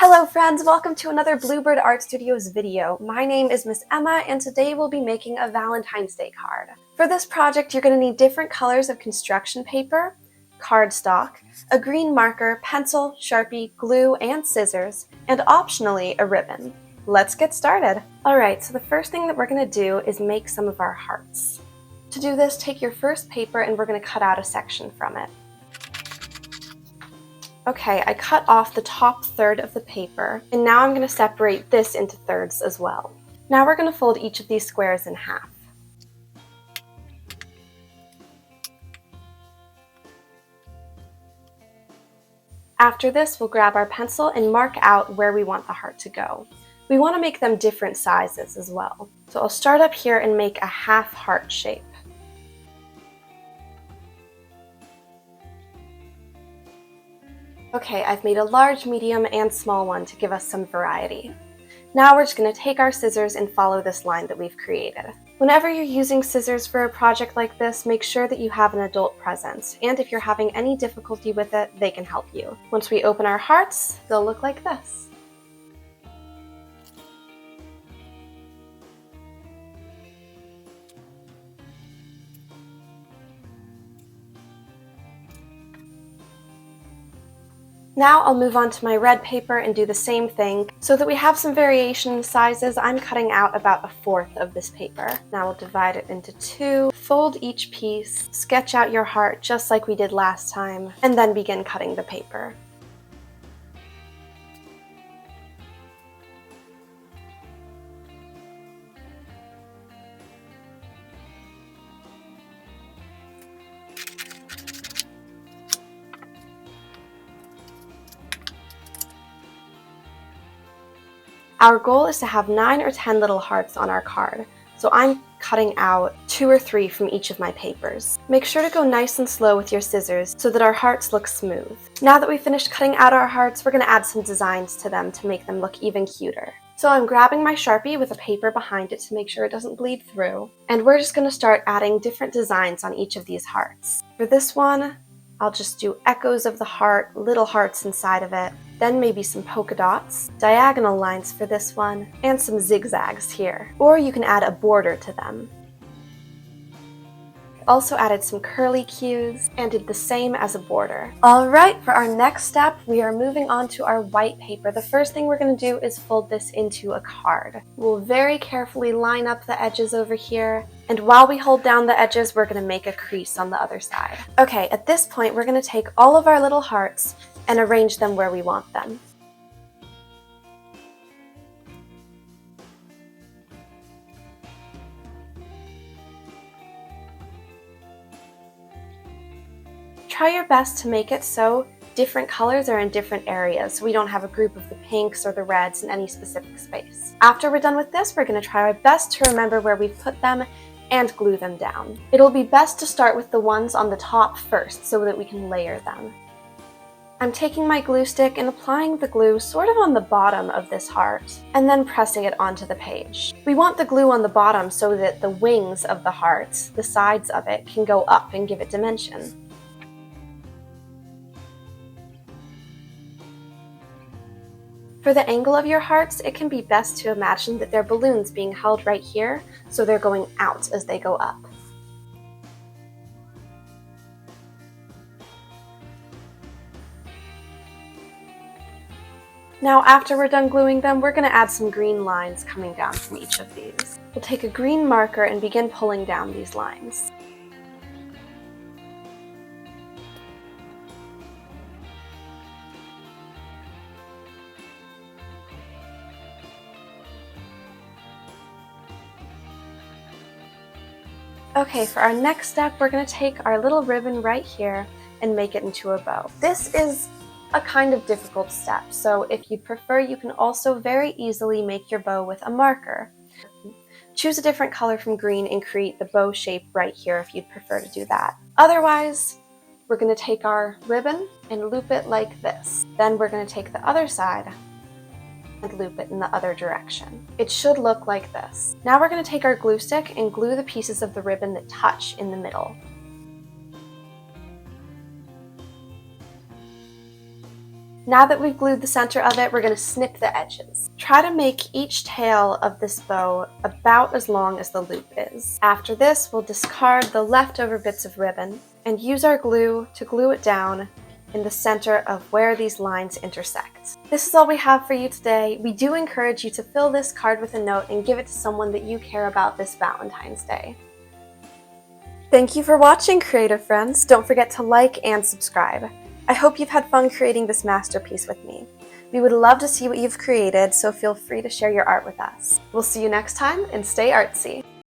Hello friends, welcome to another Bluebird Art Studios video. My name is Miss Emma and today we'll be making a Valentine's Day card. For this project you're going to need different colors of construction paper, cardstock, a green marker, pencil, Sharpie, glue, and scissors, and optionally a ribbon. Let's get started. Alright, so the first thing that we're going to do is make some of our hearts. To do this, take your first paper and we're going to cut out a section from it. Okay, I cut off the top third of the paper, and now I'm going to separate this into thirds as well. Now we're going to fold each of these squares in half. After this, we'll grab our pencil and mark out where we want the heart to go. We want to make them different sizes as well. So I'll start up here and make a half heart shape. Okay, I've made a large, medium, and small one to give us some variety. Now we're just going to take our scissors and follow this line that we've created. Whenever you're using scissors for a project like this, make sure that you have an adult present, and if you're having any difficulty with it, they can help you. Once we open our hearts, they'll look like this. Now I'll move on to my red paper and do the same thing. So that we have some variation in sizes, I'm cutting out about 1/4 of this paper. Now we'll divide it into two, fold each piece, sketch out your heart just like we did last time, and then begin cutting the paper. Our goal is to have 9 or 10 little hearts on our card, so I'm cutting out 2 or 3 from each of my papers. Make sure to go nice and slow with your scissors so that our hearts look smooth. Now that we've finished cutting out our hearts, we're going to add some designs to them to make them look even cuter. So I'm grabbing my Sharpie with a paper behind it to make sure it doesn't bleed through, and we're just going to start adding different designs on each of these hearts. For this one, I'll just do echoes of the heart, little hearts inside of it, then maybe some polka dots, diagonal lines for this one, and some zigzags here. Or you can add a border to them. Also added some curly cues and did the same as a border. Alright, for our next step, we are moving on to our white paper. The first thing we're going to do is fold this into a card. We'll very carefully line up the edges over here, and while we hold down the edges, we're going to make a crease on the other side. Okay, at this point, we're going to take all of our little hearts and arrange them where we want them. Try your best to make it so different colors are in different areas, so we don't have a group of the pinks or the reds in any specific space. After we're done with this, we're going to try our best to remember where we've put them and glue them down. It'll be best to start with the ones on the top first so that we can layer them. I'm taking my glue stick and applying the glue sort of on the bottom of this heart, and then pressing it onto the page. We want the glue on the bottom so that the wings of the heart, the sides of it, can go up and give it dimension. For the angle of your hearts, it can be best to imagine that they're balloons being held right here, so they're going out as they go up. Now after we're done gluing them, we're going to add some green lines coming down from each of these. We'll take a green marker and begin pulling down these lines. Okay, for our next step, we're going to take our little ribbon right here and make it into a bow. This is a kind of difficult step, so if you'd prefer, you can also very easily make your bow with a marker. Choose a different color from green and create the bow shape right here if you'd prefer to do that. Otherwise, we're going to take our ribbon and loop it like this. Then we're going to take the other side and loop it in the other direction. It should look like this. Now we're going to take our glue stick and glue the pieces of the ribbon that touch in the middle. Now that we've glued the center of it, we're going to snip the edges. Try to make each tail of this bow about as long as the loop is. After this, we'll discard the leftover bits of ribbon and use our glue to glue it down in the center of where these lines intersect. This is all we have for you today. We do encourage you to fill this card with a note and give it to someone that you care about this Valentine's Day. Thank you for watching, creative friends. Don't forget to like and subscribe. I hope you've had fun creating this masterpiece with me. We would love to see what you've created, so feel free to share your art with us. We'll see you next time, and stay artsy!